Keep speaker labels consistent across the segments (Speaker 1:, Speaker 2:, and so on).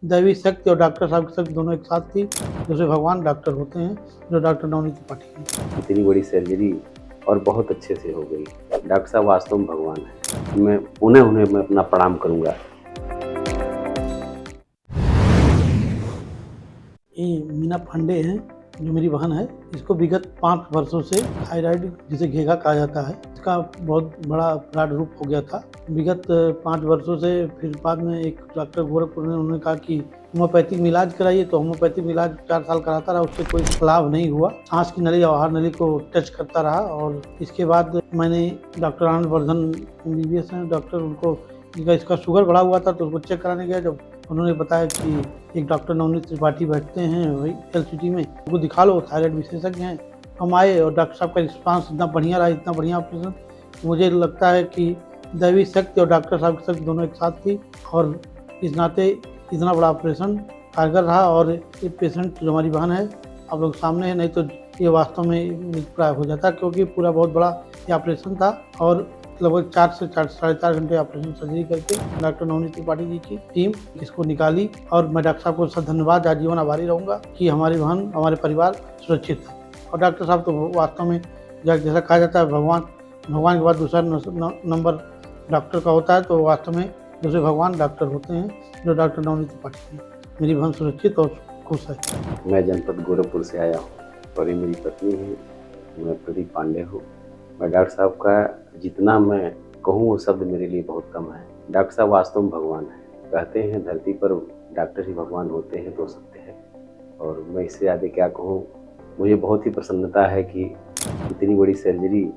Speaker 1: दैवी शक्ति और डॉक्टर साहब की शक्ति दोनों एक साथ थी। दूसरे भगवान डॉक्टर होते हैं, जो डॉक्टर नवनीत त्रिपाठी हैं।
Speaker 2: इतनी बड़ी सर्जरी और बहुत अच्छे से हो गई। डॉक्टर साहब वास्तव में भगवान हैं। मैं उन्हें मैं अपना प्रणाम करूँगा।
Speaker 1: ये मीना पांडे हैं, जो मेरी बहन है। इसको विगत 5 वर्षों से थायराइड, जिसे घेघा कहा जाता है, इसका बहुत बड़ा विराट रूप हो गया था। विगत 5 वर्षों से फिर बाद में एक डॉक्टर गोरखपुर ने उन्होंने कहा कि होम्योपैथिक में इलाज कराइए, तो होम्योपैथिक इलाज 4 साल कराता रहा, उससे कोई लाभ नहीं हुआ। सांस की नली और आहार नली को टच करता रहा। और इसके बाद मैंने डॉक्टर आनंद वर्धन MBBS हैं डॉक्टर, उनको इसका शुगर बढ़ा हुआ था, तो उसको चेक कराने गया। जब उन्होंने बताया कि एक डॉक्टर नवनीत त्रिपाठी बैठते हैं वही LCT में, उनको दिखा लो, थायराइड विशेषज्ञ हैं। हम आए और डॉक्टर साहब का रिस्पांस इतना बढ़िया रहा, इतना बढ़िया ऑपरेशन। मुझे लगता है कि दैवी शक्ति और डॉक्टर साहब की शक्ति दोनों एक साथ थी, और इस नाते इतना बड़ा ऑपरेशन कारगर रहा। और ये पेशेंट जो हमारी बहन है, आप लोग सामने है, नहीं तो ये वास्तव में मृतप्राय हो जाता, क्योंकि पूरा बहुत बड़ा ये ऑपरेशन था। और लगभग 4 से 4.5 घंटे ऑपरेशन सर्जरी करके डॉक्टर नवनीत त्रिपाठी जी की टीम इसको निकाली। और मैं डॉक्टर साहब को सब धन्यवाद, आजीवन आभारी रहूँगा कि हमारी बहन, हमारे परिवार सुरक्षित है। और डॉक्टर साहब तो वास्तव में जैसा कहा जाता है, भगवान के बाद दूसरा नंबर डॉक्टर का होता है, तो वास्तव में दूसरे भगवान डॉक्टर होते हैं, जो डॉक्टर नवनीत त्रिपाठी हैं। मेरी बहन सुरक्षित और खुश है।
Speaker 2: मैं जनपद गोरखपुर से आया हूँ और ये मेरी पत्नी है। मैं प्रदीप पांडे हूँ। मैं डॉक्टर साहब का जितना मैं कहूँ वो शब्द मेरे लिए बहुत कम है। डॉक्टर साहब वास्तव में भगवान है। कहते हैं धरती पर डॉक्टर ही भगवान होते हैं, तो सत्य है। और मैं इससे ज़्यादा क्या कहूँ। मुझे बहुत ही प्रसन्नता है कि इतनी बड़ी सर्जरी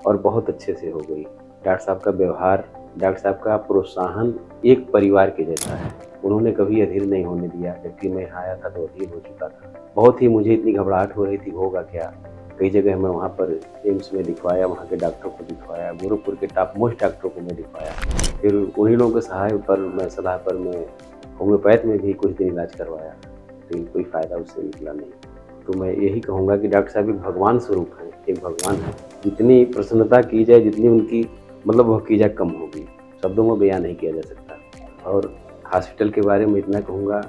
Speaker 2: और बहुत अच्छे से हो गई। डॉक्टर साहब का व्यवहार, डॉक्टर साहब का प्रोत्साहन एक परिवार के जैसा है। उन्होंने कभी अधीर नहीं होने दिया। जबकि मैं यहाँ आया था तो अधीर हो चुका था। बहुत ही मुझे इतनी घबराहट हो रही थी, होगा क्या। कई जगह मैं वहाँ पर एम्स में दिखवाया, वहाँ के डॉक्टरों को दिखवाया, गोरखपुर के टॉप मोस्ट डॉक्टरों को मैं दिखवाया। फिर उन्हीं लोगों के सलाह पर मैं होम्योपैथ में भी कुछ दिन इलाज करवाया, लेकिन कोई फ़ायदा उससे निकला नहीं। तो मैं यही कहूँगा कि डॉक्टर साहब एक भगवान स्वरूप हैं, एक भगवान है। जितनी प्रसन्नता की जाए, जितनी उनकी वह की जाए, कम होगी। शब्दों में बयान नहीं किया जा सकता। और हॉस्पिटल के बारे में इतना कहूँगा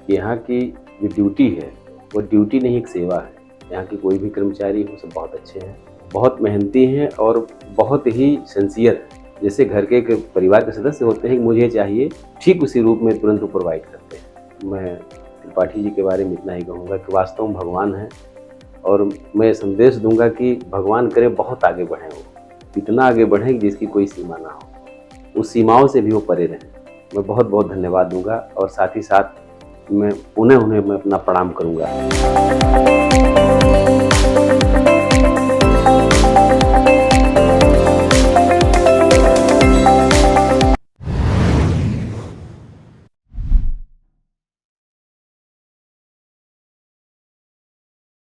Speaker 2: कि यहाँ की जो ड्यूटी है, वो ड्यूटी नहीं, एक सेवा है। यहाँ की कोई भी कर्मचारी हो, सब बहुत अच्छे हैं, बहुत मेहनती हैं और बहुत ही सिंसियर हैं। जैसे घर के एक परिवार के सदस्य होते हैं, मुझे चाहिए, ठीक उसी रूप में तुरंत प्रोवाइड करते हैं। मैं त्रिपाठी जी के बारे में इतना ही कहूँगा कि वास्तव में भगवान हैं। और मैं संदेश दूंगा कि भगवान करे बहुत आगे बढ़ें, वो इतना आगे बढ़ें कि जिसकी कोई सीमा ना हो, उस सीमाओं से भी वो परे रहें। मैं बहुत बहुत धन्यवाद दूंगा और साथ ही साथ मैं उन्हें मैं अपना प्रणाम करूंगा।